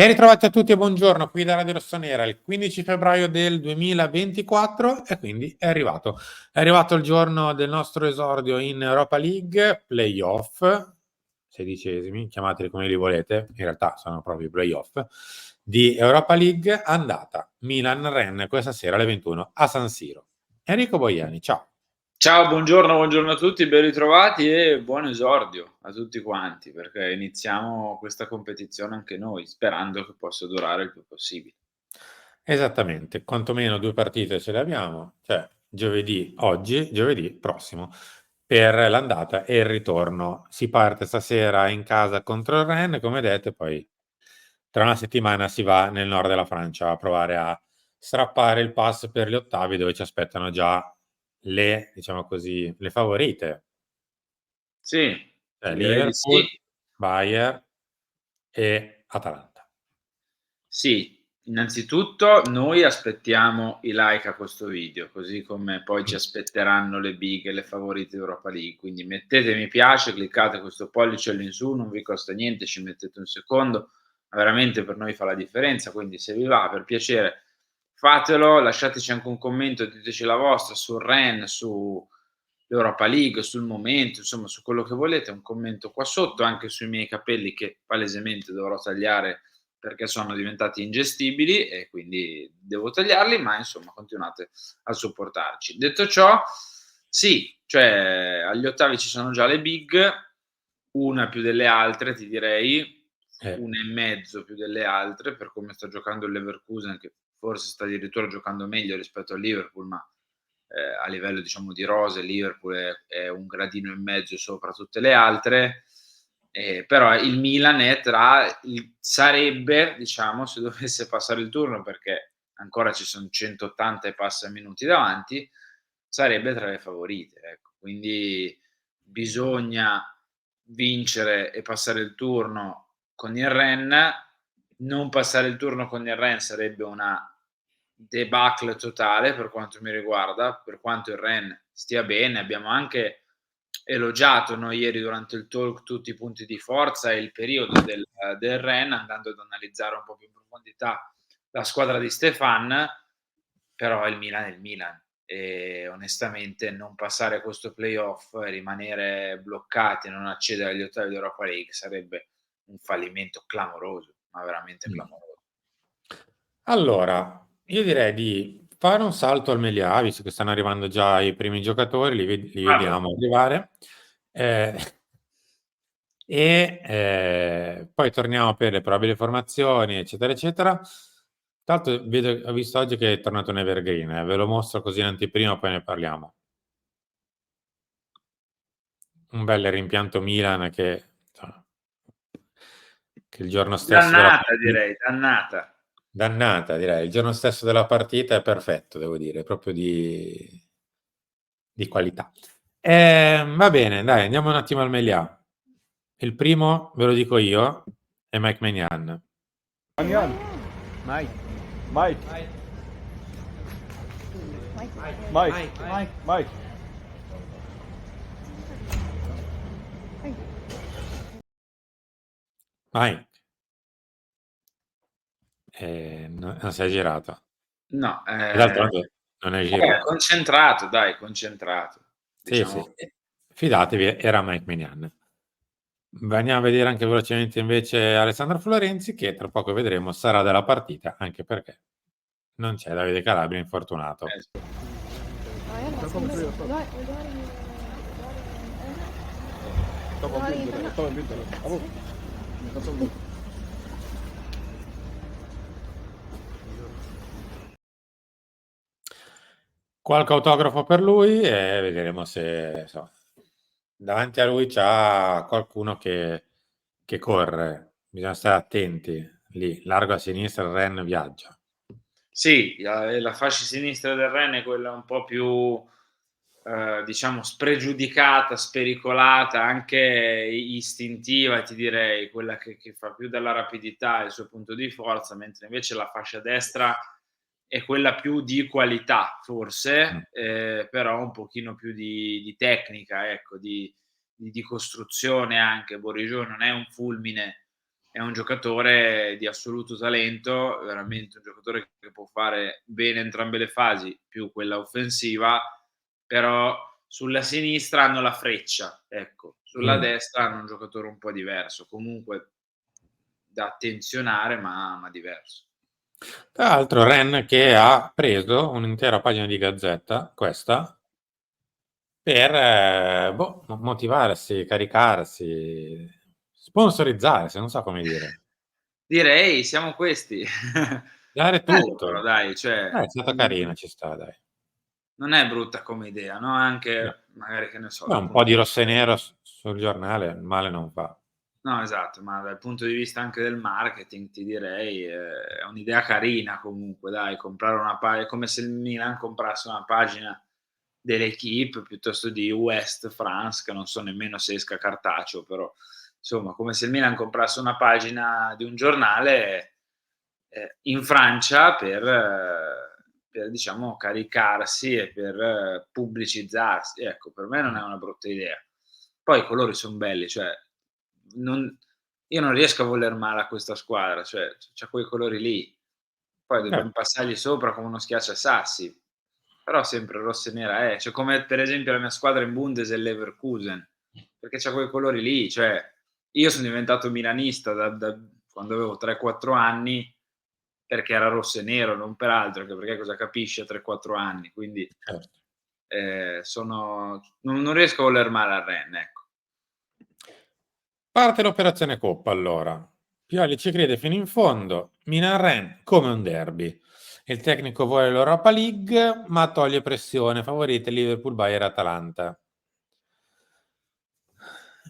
Ben ritrovati a tutti e buongiorno qui da Radio Rossonera, il 15 febbraio del 2024 e quindi è arrivato il giorno del nostro esordio in Europa League, playoff, 16esimi, chiamateli come li volete, in realtà sono proprio i playoff, di Europa League, andata Milan-Rennes questa sera alle 21 a San Siro. Enrico Boiani, ciao. Ciao, buongiorno a tutti, ben ritrovati e buon esordio a tutti quanti, perché iniziamo questa competizione anche noi, sperando che possa durare il più possibile. Esattamente, quantomeno 2 partite ce le abbiamo, cioè oggi, giovedì prossimo, per l'andata e il ritorno. Si parte stasera in casa contro il Rennes, come detto, e poi tra una settimana si va nel nord della Francia a provare a strappare il pass per gli ottavi, dove ci aspettano già le, diciamo così, le favorite, Sì, cioè direi di sì. Liverpool, Bayern e Atalanta. Sì, innanzitutto noi aspettiamo i like a questo video, così come poi ci aspetteranno le big e le favorite Europa League. Quindi mettete mi piace, cliccate questo pollice all'insù, non vi costa niente, ci mettete un secondo, ma veramente per noi fa la differenza. Quindi se vi va, per piacere, fatelo, lasciateci anche un commento, diteci la vostra sul Rennes, su l'Europa League, sul momento, insomma su quello che volete, un commento qua sotto, anche sui miei capelli che palesemente dovrò tagliare perché sono diventati ingestibili e quindi devo tagliarli, ma insomma continuate a supportarci. Detto ciò, sì, cioè agli ottavi ci sono già le big, una più delle altre ti direi, Eh, una e mezzo più delle altre per come sta giocando il Leverkusen, che forse sta addirittura giocando meglio rispetto al Liverpool, ma a livello diciamo di rose il Liverpool è un gradino e mezzo sopra tutte le altre. Però il Milan è sarebbe, diciamo, se dovesse passare il turno, perché ancora ci son 180 e passa minuti davanti, sarebbe tra le favorite, ecco. Quindi bisogna vincere e passare il turno con il Rennes. Non passare il turno con il Rennes sarebbe una debacle totale per quanto mi riguarda, per quanto il Rennes stia bene. Abbiamo anche elogiato noi ieri durante il talk tutti i punti di forza e il periodo del Rennes, andando ad analizzare un po' più in profondità la squadra di Stéphane, però il Milan è il Milan e onestamente non passare questo playoff e rimanere bloccati e non accedere agli ottavi d'Europa League sarebbe un fallimento clamoroso, ma veramente clamoroso. Allora, io direi di fare un salto al Melià, visto che stanno arrivando già i primi giocatori, li Vabbè. vediamo arrivare. Eh, poi torniamo per le probabili formazioni, eccetera, eccetera. Tra l'altro ho visto oggi che è tornato un evergreen, ve lo mostro così in anteprima, poi ne parliamo. Un bel rimpianto Milan insomma, che il giorno stesso della Dannata partita, direi, dannata. dannata direi, il giorno stesso della partita è perfetto, devo dire, proprio di qualità. Va bene, dai, andiamo un attimo al Melià. Il primo, ve lo dico io, è Mike Maignan. Damian, Mike, Mike, Mike, Mike. Mike, non si è girato. No, E d'altronde non è giro. concentrato dai, concentrato, Sì, sì, diciamo. fidatevi, era Mike Maignan. Andiamo a vedere anche velocemente invece Alessandro Florenzi, che tra poco vedremo sarà della partita, anche perché non c'è Davide Calabria infortunato. Eh, Stavo in pinta. Qualche autografo per lui e vedremo se insomma, davanti a lui c'ha qualcuno che corre. Bisogna stare attenti lì, largo a sinistra, il Ren viaggia. sì, la fascia sinistra del Rennes è quella un po' più, diciamo spregiudicata, spericolata, anche istintiva ti direi, quella che fa più della rapidità il suo punto di forza, mentre invece la fascia destra è quella più di qualità Mm. forse, però un pochino più di tecnica, ecco, di costruzione anche. Bourigeaud non è un fulmine è un giocatore di assoluto talento, veramente un giocatore che può fare bene entrambe le fasi, più quella offensiva, però sulla sinistra hanno la Freccia, ecco, sulla destra hanno un giocatore un po' diverso, comunque da attenzionare ma diverso. Tra l'altro Ren che ha preso un'intera pagina di Gazzetta, questa, per motivarsi, caricarsi, sponsorizzarsi, non so come dire. Direi siamo questi. Dare Bello però tutto. dai, cioè, È stata carina, ci sta dai. non è brutta come idea, no, No. anche magari, che ne so, Beh, dal un po' punto di di rosso e vista nero sul giornale male non fa. no, esatto, ma dal punto di vista anche del marketing ti direi, è un'idea carina comunque dai, comprare una pa è come se il Milan comprasse una pagina dell'Équipe piuttosto di Ouest France, che non so nemmeno se esca cartaceo, però insomma, come se il Milan comprasse una pagina di un giornale, in Francia per diciamo caricarsi e per pubblicizzarsi. Ecco, per me non è una brutta idea. Poi i colori son belli, cioè non io non riesco a voler male a questa squadra, cioè c'ha quei colori lì. Poi Eh, dobbiam passargli sopra come uno schiacciasassi, però sempre rossa e nera è. Cioè come per esempio la mia squadra in Bundes è il Leverkusen, perché c'ha quei colori lì, cioè io son diventato milanista da quando avevo 3, 4 anni, perché era rosso e nero, non per altro, anche perché cosa capisci a 3, 4 anni, quindi, certo. sono non riesco a voler male al Rennes, ecco. Parte l'operazione Coppa allora. Pioli ci crede fino in fondo. Milan-Rennes come un derby. Il tecnico vuole l'Europa League, ma toglie pressione. Favorite Liverpool, Bayern, Atalanta.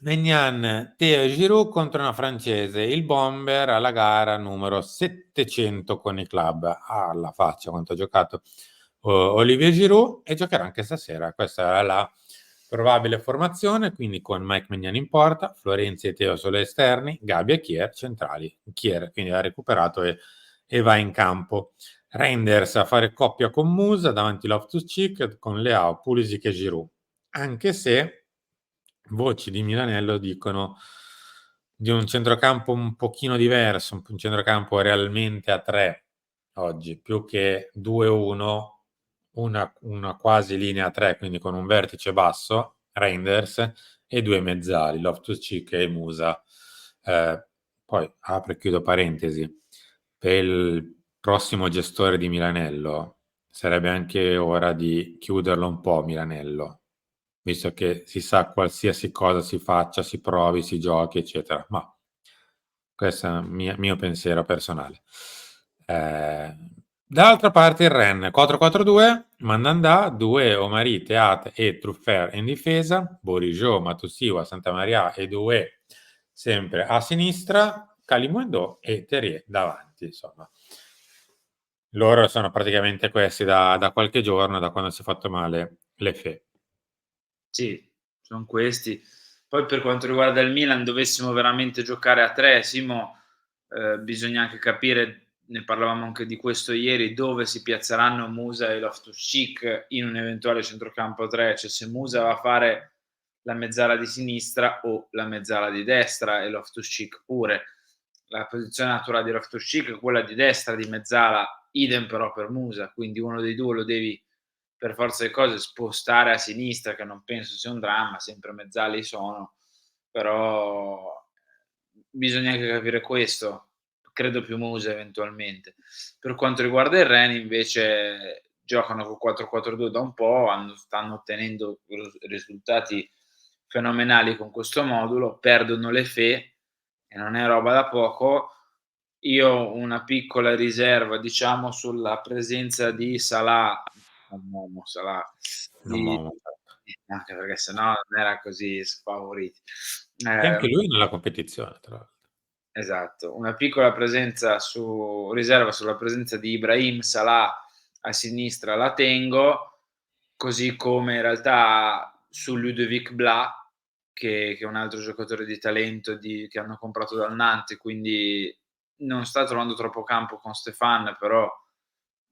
Maignan, Teo e Giroud contro una francese. Il bomber alla gara numero 700 con i club. Alla faccia quanto ha giocato Olivier Giroud e giocherà anche stasera. Questa era la probabile formazione, quindi con Mike Maignan in porta, Florenzi e Teo solo esterni, Gabi e Kier centrali. Kier quindi ha recuperato e va in campo. Reinders a fare coppia con Musa davanti Loftus-Cheek con Leao, Pulisic e Giroud. Anche se voci di Milanello dicono di un centrocampo un pochino diverso, un centrocampo realmente a 3 oggi, più che 2-1, una quasi linea a 3, quindi con un vertice basso, Reinders, e due mezzali, Loftus-Cheek e Musa. Poi apro e chiudo parentesi, per il prossimo gestore di Milanello sarebbe anche ora di chiuderlo un po' Milanello, visto che si sa qualsiasi cosa si faccia, si provi, si giochi, eccetera. Ma questo è il mio pensiero personale. Dall'altra parte il Rennes 4-4-2, Mandanda, 2 Omari, Teat e Truffert in difesa, Bourigeaud, Matusiwa, Santamaria e Doué sempre a sinistra, Kalimundo e Terrier davanti, insomma. Loro sono praticamente questi da qualche giorno, da quando si è fatto male l'Efe. Sì, son questi. Poi per quanto riguarda il Milan, dovessimo veramente giocare a 3, Simo, bisogna anche capire, ne parlavamo anche di questo ieri, dove si piazzeranno Musa e Loftus-Cheek in un eventuale centrocampo a 3, cioè se Musa va a fare la mezzala di sinistra o la mezzala di destra e Loftus-Cheek pure. La posizione naturale di Loftus-Cheek è quella di destra di mezzala, idem però per Musa, quindi uno dei 2 lo devi per forza di cose spostare a sinistra, che non penso sia un dramma, sempre mezzali sono, però bisogna anche capire questo, credo più Musa eventualmente. Per quanto riguarda il Rennes invece giocano col 4-4-2 da un po', stanno ottenendo risultati fenomenali con questo modulo, perdono le fe e non è roba da poco. Io ho una piccola riserva, diciamo, sulla presenza di Salah, Momo Salah, Non di mo- anche perché se no non era così sfavoriti. E anche Ehm lui nella competizione, tra l'altro. Esatto, una piccola presenza su riserva sulla presenza di Ibrahim Salah a sinistra la tengo, così come in realtà su Ludovic Blas, che è un altro giocatore di talento che hanno comprato dal Nantes, quindi non sta trovando troppo campo con Stéphane, però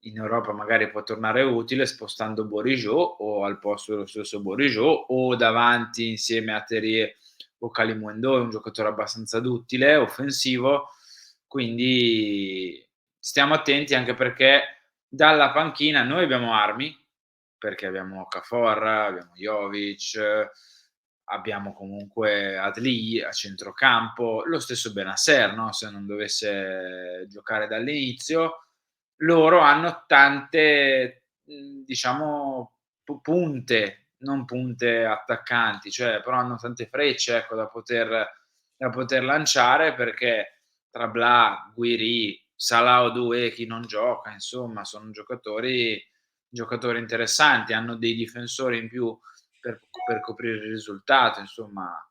in Europa magari può tornare utile spostando Bourigeaud o al posto dello stesso Bourigeaud o davanti insieme a Terrier o Kalimundo è un giocatore abbastanza duttile, offensivo, quindi stiamo attenti anche perché dalla panchina noi abbiamo armi, perché abbiamo Okafor, abbiamo Jovic, abbiamo comunque Adli a centrocampo, lo stesso Bennacer, no, se non dovesse giocare dall'inizio. Loro hanno tante, diciamo punte, non punte attaccanti, cioè però hanno tante frecce, ecco, da poter lanciare perché tra Bla, Guiri, Salah o Doué, chi non gioca, insomma, sono giocatori interessanti, hanno dei difensori in più per coprire il risultato, insomma.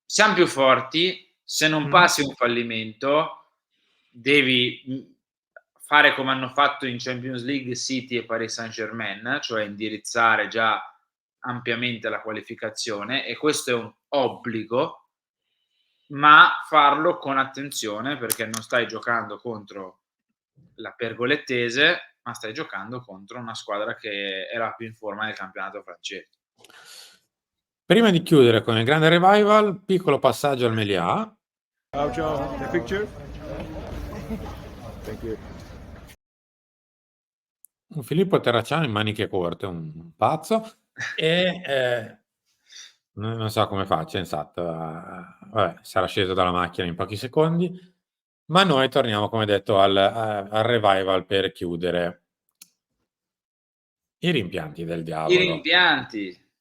Siamo più forti, se non passi un fallimento devi fare come hanno fatto in Champions League City e Paris Saint-Germain, cioè indirizzare già ampiamente la qualificazione, e questo è un obbligo, ma farlo con attenzione perché non stai giocando contro la Pergolettese, ma stai giocando contro una squadra che è la più in forma del campionato francese. Prima di chiudere con il grande revival, piccolo passaggio al Melià. Ciao, the picture? Thank you. Un Filippo Terracciano in maniche corte, un pazzo, e non so come faccia, esatto, vabbè, sarà sceso dalla macchina in pochi secondi, ma noi torniamo, come detto, al revival per chiudere i rimpianti del I diavolo. rimpianti.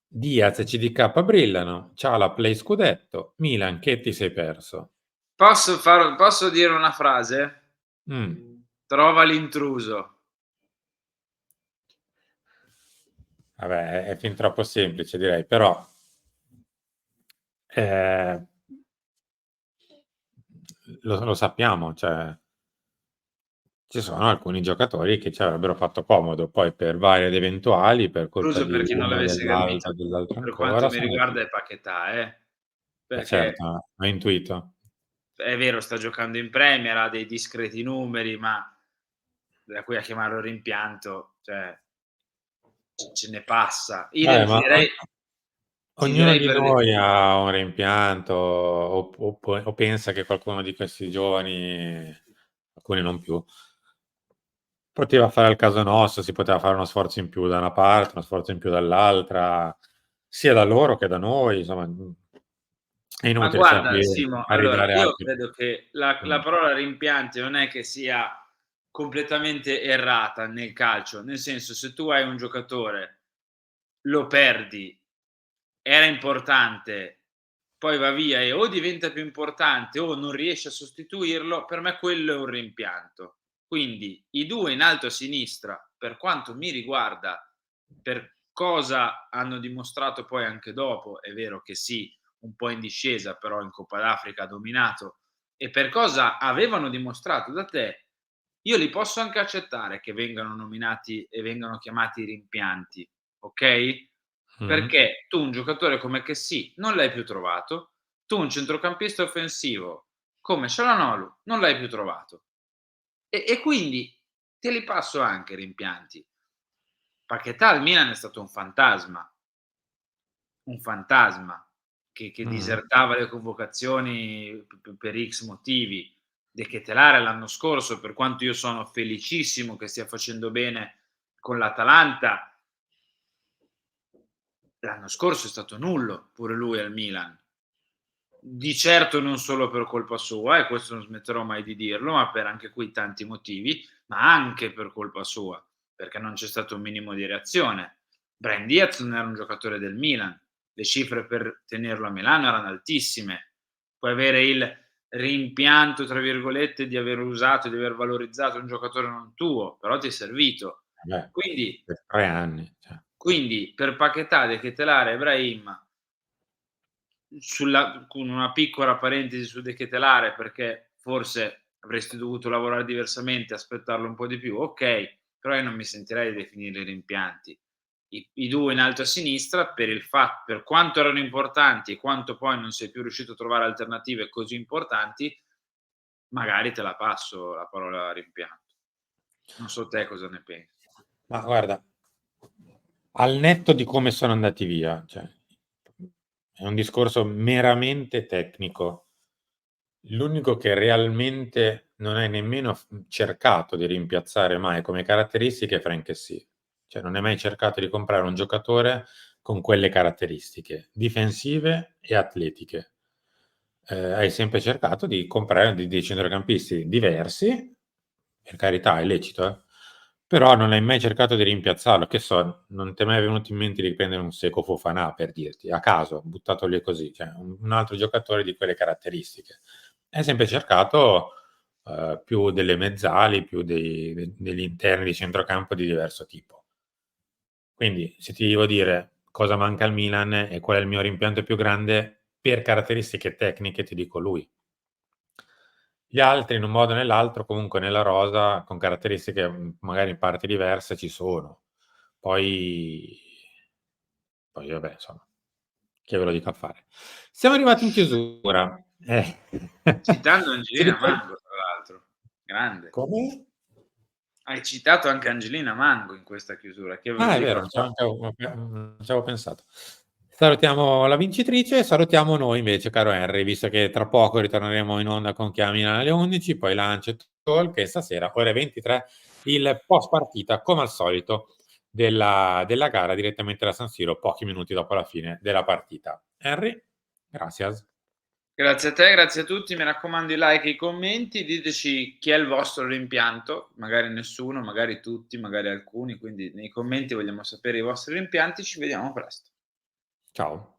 Diaz e CDK brillano, ciao la play scudetto, Milan che ti sei perso. Posso dire una frase? Trova l'intruso. Vabbè, è fin troppo semplice, direi, però lo sappiamo, cioè ci sono alcuni giocatori che ci avrebbero fatto comodo, poi per varie ed eventuali, per colpa Intruso di per chi non uno, l'avesse dell'altro, capito. dell'altro Per quanto ancora, mi sono riguarda è Paquetá, perché certo, ho intuito. è vero, sta giocando in Premier, ha dei discreti numeri, ma da qui a chiamarlo rimpianto, cioè ce ne passa. Idem Ma ti ognuno direi di per noi ha un rimpianto o pensa che qualcuno di questi giovani, alcuni non più, poteva fare al caso nostro, si poteva fare uno sforzo in più da una parte, uno sforzo in più dall'altra, sia da loro che da noi, insomma, è Ma inutile stare guarda qui Simo, a allora ridare io altri. credo che la parola rimpianti non è che sia completamente errata nel calcio, nel senso, se tu hai un giocatore, lo perdi, era importante, poi va via e o diventa più importante o non riesci a sostituirlo, per me quello è un rimpianto. Quindi i 2 in alto a sinistra, per quanto mi riguarda, per cosa hanno dimostrato poi anche dopo, è vero che sì, un po' in discesa, però in Coppa d'Africa ha dominato, e per cosa avevano dimostrato da te, io li posso anche accettare che vengano nominati e vengano chiamati rimpianti, okay? Perché tu un giocatore come Kessy non l'hai più trovato, tu un centrocampista offensivo come Çalhanoğlu non l'hai più trovato. E quindi te li passo anche i rimpianti. Paquetá al Milan è stato un fantasma che disertava le convocazioni per X motivi. De Ketelaere l'anno scorso, per quanto io sono felicissimo che stia facendo bene con l'Atalanta, l'anno scorso è stato nullo pure lui al Milan. Di certo non solo per colpa sua, e questo non smetterò mai di dirlo, ma per anche qui tanti motivi, ma anche per colpa sua, perché non c'è stato un minimo di reazione. Brahim Diaz non era un giocatore del Milan, le cifre per tenerlo a Milano erano altissime. Puoi avere il rimpianto, tra virgolette, di aver usato, di aver valorizzato un giocatore non tuo, però ti è servito. Quindi Per 3 anni, cioè. quindi per Paquetá, De Ketelaere e Brahim, con una piccola parentesi su De Ketelaere, perché forse avresti dovuto lavorare diversamente, aspettarlo un po' di più, ok, però io non mi sentirei di definirli rimpianti. I 2 in alto a sinistra, per quanto erano importanti e quanto poi non sei più riuscito a trovare alternative così importanti, magari te la passo la parola rimpianto. Non so te cosa ne pensi. Ma guarda, al netto di come sono andati via, cioè, è un discorso meramente tecnico. L'unico che realmente non hai nemmeno cercato di rimpiazzare mai come caratteristiche è Frank Cioè non hai mai cercato di comprare un giocatore con quelle caratteristiche difensive e atletiche. Hai sempre cercato di comprare dei centrocampisti diversi, per carità, è lecito, però non hai mai cercato di rimpiazzarlo. Che so, non ti è mai venuto in mente di prendere un Seko Fofana, per dirti, a caso, buttato lì così, cioè un altro giocatore di quelle caratteristiche. Hai sempre cercato più delle mezzali, più degli interni di centrocampo di diverso tipo. Quindi se ti devo dire cosa manca al Milan e qual è il mio rimpianto più grande, per caratteristiche tecniche ti dico lui. Gli altri in un modo o nell'altro, comunque nella rosa, con caratteristiche magari in parti diverse ci sono. Poi vabbè, insomma, che ve lo dico a fare. Siamo arrivati in chiusura. Citando Ti Angelina ricor Mango, tra l'altro. Grande. come? Hai citato anche Angelina Mango in questa chiusura, che ve lo Ah, è dico vero, a fare. non ci avevo pensato. Salutiamo la vincitrice e salutiamo noi invece, caro Henry, visto che tra poco ritorneremo in onda con Chiamina alle 11, poi Lunch e Talk e stasera, ore 23, il post partita, come al solito, della gara direttamente da San Siro, pochi minuti dopo la fine della partita. Henry, gracias. Grazie a te, grazie a tutti. Mi raccomando i like e i commenti. Diteci chi è il vostro rimpianto, magari nessuno, magari tutti, magari alcuni. Quindi nei commenti vogliamo sapere i vostri rimpianti. Ci vediamo presto. Ciao.